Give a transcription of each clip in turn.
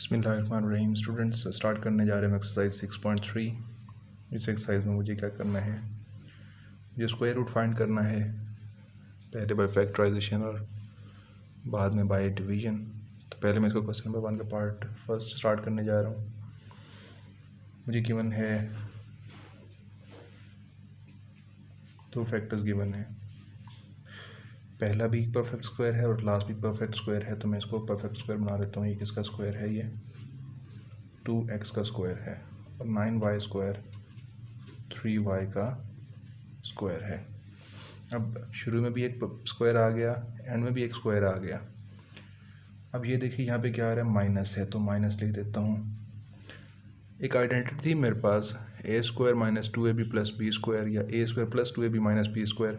बिस्मिल्लाहिर्रहमानिर्रहीम। Students, start करने जा रहे हैं एक्सरसाइज 6.3। इस एक्सरसाइज में मुझे क्या करना है, मुझे स्क्वायर रूट फाइंड करना है, पहले बाय फैक्टराइजेशन और बाद में बाय डिवीजन। तो पहले मैं इसको क्वेश्चन नंबर 1 का पार्ट फर्स्ट स्टार्ट करने जा रहा हूँ। मुझे गिवन है, दो फैक्टर्स गिवन है, पहला भी परफेक्ट स्क्वायर है और लास्ट भी परफेक्ट स्क्वायर है। तो मैं इसको परफेक्ट स्क्वायर बना लेता हूँ। ये किसका स्क्वायर है, ये 2x का स्क्वायर है और 9y स्क्वायर 3y का स्क्वायर है। अब शुरू में भी एक स्क्वायर आ गया, एंड में भी एक स्क्वायर आ गया। अब ये देखिए यहाँ पे क्या आ रहा है, माइनस है, तो माइनस लिख देता हूँ। एक आइडेंटिटी थी मेरे पास, a square minus 2ab plus b square या a square plus 2ab minus b square.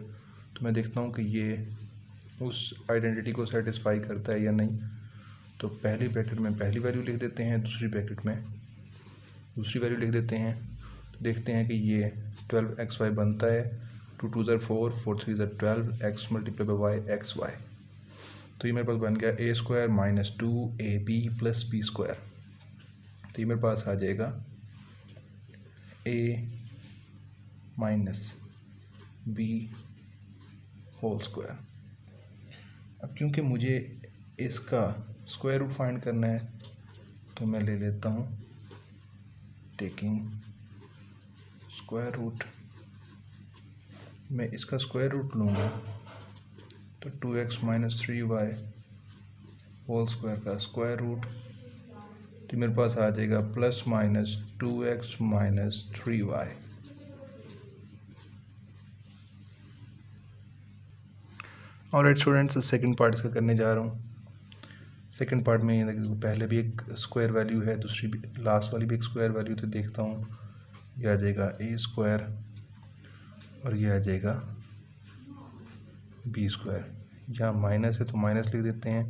तो मैं देखता हूँ कि ये उस आइडेंटिटी को सेटिस्फाई करता है या नहीं। तो पहली ब्रैकेट में पहली वैल्यू लिख देते हैं, दूसरी ब्रैकेट में दूसरी वैल्यू लिख देते हैं। तो देखते हैं कि ये 12xy बनता है। 2 2 ज़र 4, 4 3 ज़र 12, x multiply by y x y. तो ये मेरे पास बन गया a square minus 2ab plus b square. तो ये मेरे पास आ जाएगा a minus b whole square. अब क्योंकि मुझे इसका स्क्वायर रूट फाइंड करना है, तो मैं ले लेता हूँ टेकिंग स्क्वायर रूट। मैं इसका स्क्वायर रूट लूँगा तो 2x minus 3y whole square का स्क्वायर रूट। तो मेरे पास आ जाएगा plus minus 2x minus 3y। Alright students, second part इसका करने जा रहा हूँ। सेकंड पार्ट में पहले भी एक स्क्वायर वैल्यू है, दूसरी भी लास्ट वाली भी एक स्क्वायर वैल्यू। तो देखता हूँ, ये आ जाएगा ए स्क्वायर और ये आ जाएगा बी स्क्वायर। यहाँ माइनस है तो माइनस लिख देते हैं,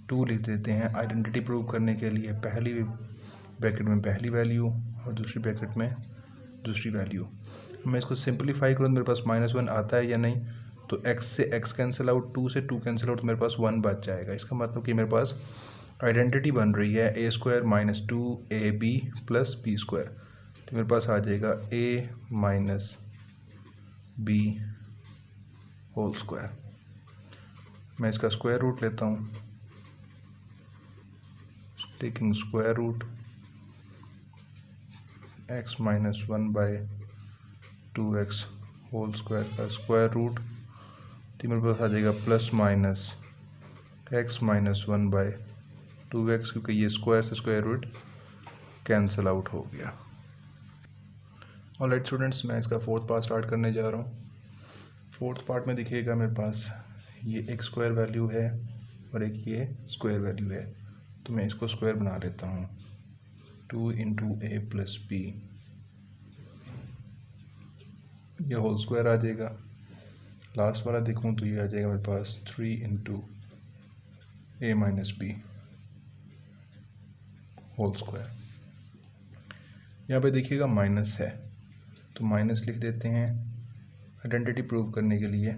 2 लिख देते हैं आइडेंटिटी प्रूव करने के लिए। पहली ब्रैकेट में पहली वैल्यू और दूसरी ब्रैकेट में दूसरी वैल्यू। मैं इसको सिंपलीफाई करूँ तो मेरे पास -1 आता है या नहीं। तो x से x कैंसिल आउट, 2 से 2 कैंसिल आउट, तो मेरे पास 1 बच जाएगा। इसका मतलब कि मेरे पास आइडेंटिटी बन रही है a square minus 2ab plus b square. तो मेरे पास आ जाएगा a minus b whole square. मैं इसका स्क्वायर रूट लेता हूँ, taking square root x minus 1 by 2x whole square का स्क्वायर रूट। तो मेरे पास आ जाएगा plus minus x minus 1 by 2x, क्योंकि ये स्क्वायर से स्क्वायर रूट कैंसिल आउट हो गया। ऑलराइट स्टूडेंट्स, मैं इसका फोर्थ पार्ट स्टार्ट करने जा रहा हूँ। फोर्थ पार्ट में दिखिएगा मेरे पास ये एक स्क्वायर वैल्यू है और एक ये स्क्वायर वैल्यू है। तो मैं इसको स्क्वायर बना लेता हूँ, 2 इंटू ए प्लस बी, यह होल स्क्वायर आ जाएगा। लास्ट वाला देखूँ तो ये आ जाएगा मेरे पास 3 into a minus b whole square. यहाँ पे देखिएगा माइनस है, तो माइनस लिख देते हैं आइडेंटिटी प्रूव करने के लिए।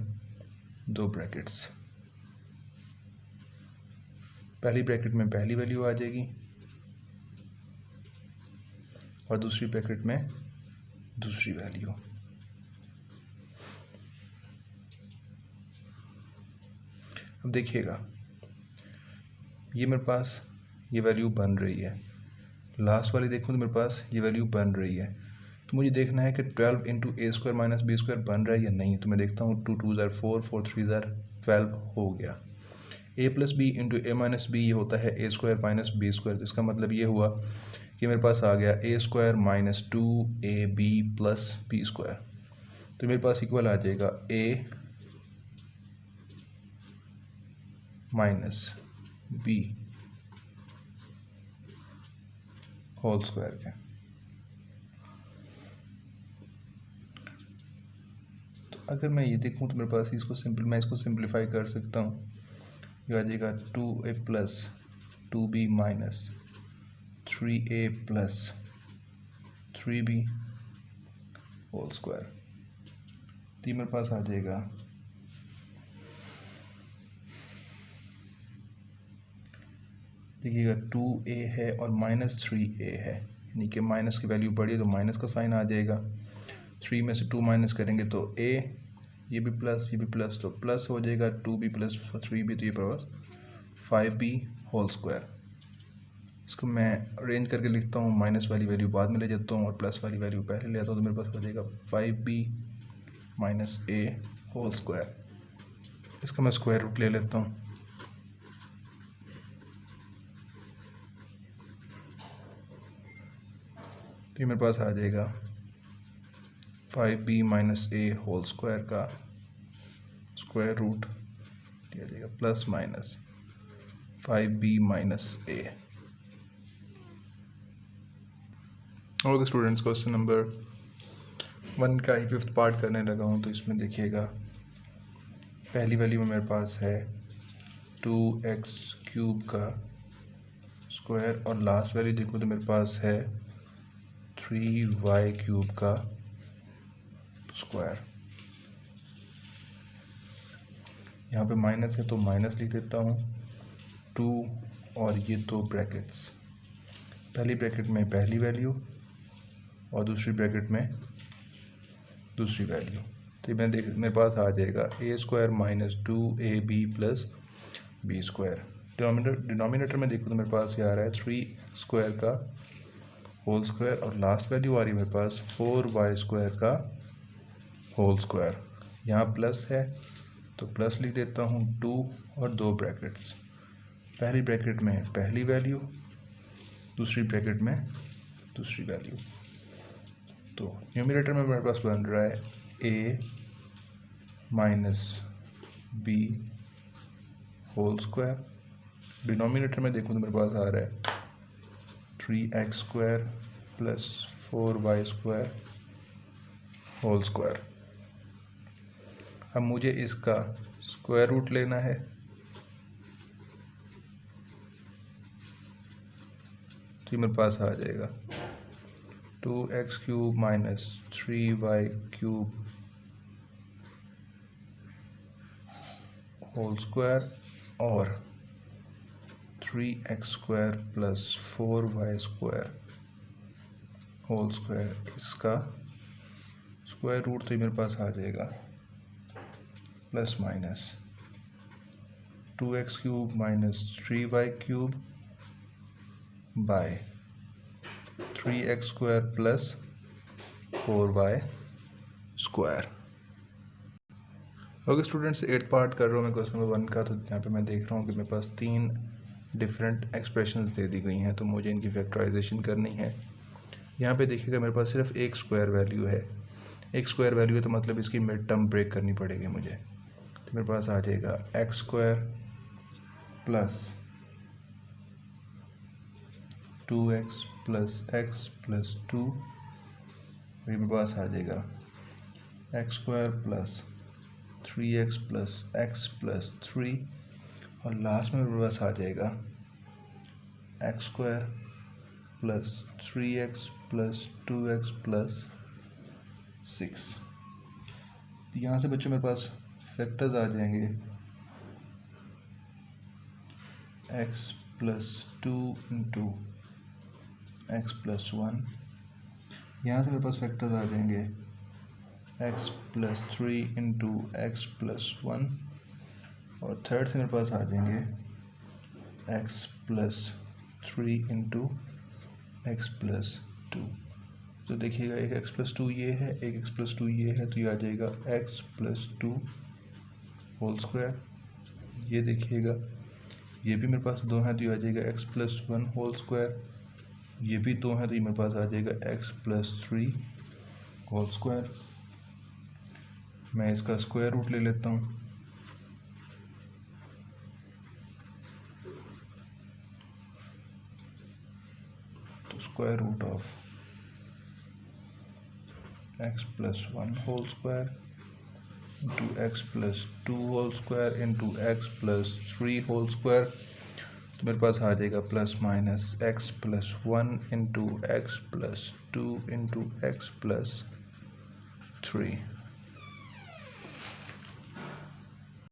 दो ब्रैकेट्स, पहली ब्रैकेट में पहली वैल्यू आ जाएगी और दूसरी ब्रैकेट में दूसरी वैल्यू। अब देखिएगा ये मेरे पास ये वैल्यू बन रही है, लास्ट वाली देखूँ तो मेरे पास ये वैल्यू बन रही है। तो मुझे देखना है कि 12 इंटू ए स्क्वायर माइनस बी स्क्वायर बन रहा है या नहीं। तो मैं देखता हूँ 2 2 ज़र 4, 4 3 ज़र 12 हो गया। A plus b into a minus b ये होता है a square minus b square. इसका मतलब ये हुआ कि मेरे पास आ गया a square minus 2ab plus b square. तो मेरे पास इक्वल आ जाएगा a minus b whole square के। तो अगर मैं ये देखूँ तो मेरे पास मैं इसको सिंप्लीफाई कर सकता हूँ। ये आ जाएगा 2a plus 2b minus 3a plus 3b whole square. तो मेरे पास आ जाएगा देखिएगा 2a है और -3a है, यानी कि माइनस की वैल्यू बढ़ी तो माइनस का साइन आ जाएगा। 3 में से 2 माइनस करेंगे तो a, ये भी प्लस ये भी प्लस, तो प्लस हो जाएगा 2b प्लस 3b, तो ये पास 5b होल स्क्वायर। इसको मैं अरेंज करके लिखता हूँ, माइनस वाली वैल्यू बाद में ले जाता हूँ और प्लस वाली वैल्यू पहले ले आता हूँ, तो मेरे पास हो जाएगा 5b minus a whole square. इसका मैं स्क्वायर रूट ले लेता हूँ। तो ये मेरे पास आ जाएगा 5b minus a whole square का स्क्वायर रूट दिया जाएगा plus minus 5b minus a। और स्टूडेंट्स क्वेश्चन नंबर 1 का ही 5th पार्ट करने लगा हूँ। तो इसमें देखिएगा पहली वैल्यू में मेरे पास है 2x क्यूब का स्क्वायर और लास्ट वैल्यू देखो तो मेरे पास है 3y क्यूब का स्क्वायर। यहाँ पे माइनस है तो माइनस लिख देता हूँ 2 और ये 2 ब्रैकेट्स, पहली ब्रैकेट में पहली वैल्यू और दूसरी ब्रैकेट में दूसरी वैल्यू। तो मैं देख मेरे पास आ जाएगा a square minus 2ab plus b square. Denominator में देखो तो मेरे पास ये आ रहा है 3 स्क्वायर का होल स्क्वायर और लास्ट वैल्यू आ रही है मेरे पास 4y स्क्वायर का होल स्क्वायर। यहाँ प्लस है तो प्लस लिख देता हूँ 2 और 2 ब्रैकेट्स, पहली ब्रैकेट में पहली वैल्यू, दूसरी ब्रैकेट में दूसरी वैल्यू। तो न्यूमरेटर में मेरे पास बन रहा है a minus b whole square. Denominator में देखूँ तो मेरे पास आ रहा है 3x square plus 4y square whole square. अब मुझे इसका स्क्वायर रूट लेना है, तो मेरे पास आ जाएगा 2x cube minus 3y cube whole square और 3x square plus 4y square whole square, इसका स्क्वायर रूट तो मेरे पास आ जाएगा plus minus 2x cube minus 3y cube by 3x square plus 4y square. Okay students, 8th part कर रहा हूँ मैं क्वेश्चन नंबर 1 का। तो यहाँ पे मैं देख रहा हूँ कि मेरे पास 3 डिफरेंट एक्सप्रेशंस दे दी गई हैं, तो मुझे इनकी फैक्टराइजेशन करनी है। यहाँ पे देखिएगा मेरे पास सिर्फ एक स्क्वायर वैल्यू है, एक स्क्वायर वैल्यू है, तो मतलब इसकी मिड टर्म ब्रेक करनी पड़ेगी मुझे। तो मेरे पास आ जाएगा x square plus 2x plus x plus 2, मेरे पास आ जाएगा x square plus 3x plus x plus 3 और लास्ट में मेरे पास आ जाएगा x square plus 3x plus 2x plus 6। यहाँ से बच्चों मेरे पास फैक्टर्स आ जाएंगे x plus 2 into x plus 1। यहाँ से मेरे पास फैक्टर्स आ जाएंगे x plus 3 into x plus 1 और थर्ड से मेरे पास आ जाएंगे x plus 3 into x plus 2। तो देखिएगा एक x प्लस 2 ये है, एक x प्लस 2 ये है, तो ये आ जाएगा x प्लस 2 होल स्क्वायर। ये देखिएगा ये भी मेरे पास दो हैं, तो ये आ जाएगा x प्लस 1 होल स्क्वायर। ये भी दो हैं, तो ये मेरे पास आ जाएगा x प्लस 3 होल स्क्वायर। मैं इसका स्क्वायर रूट ले लेता हूँ। तो square root of x plus 1 whole square into x plus 2 whole square into x plus 3 whole square, तो मेरे पास आ जाएगा plus minus x plus 1 into x plus 2 into x plus 3।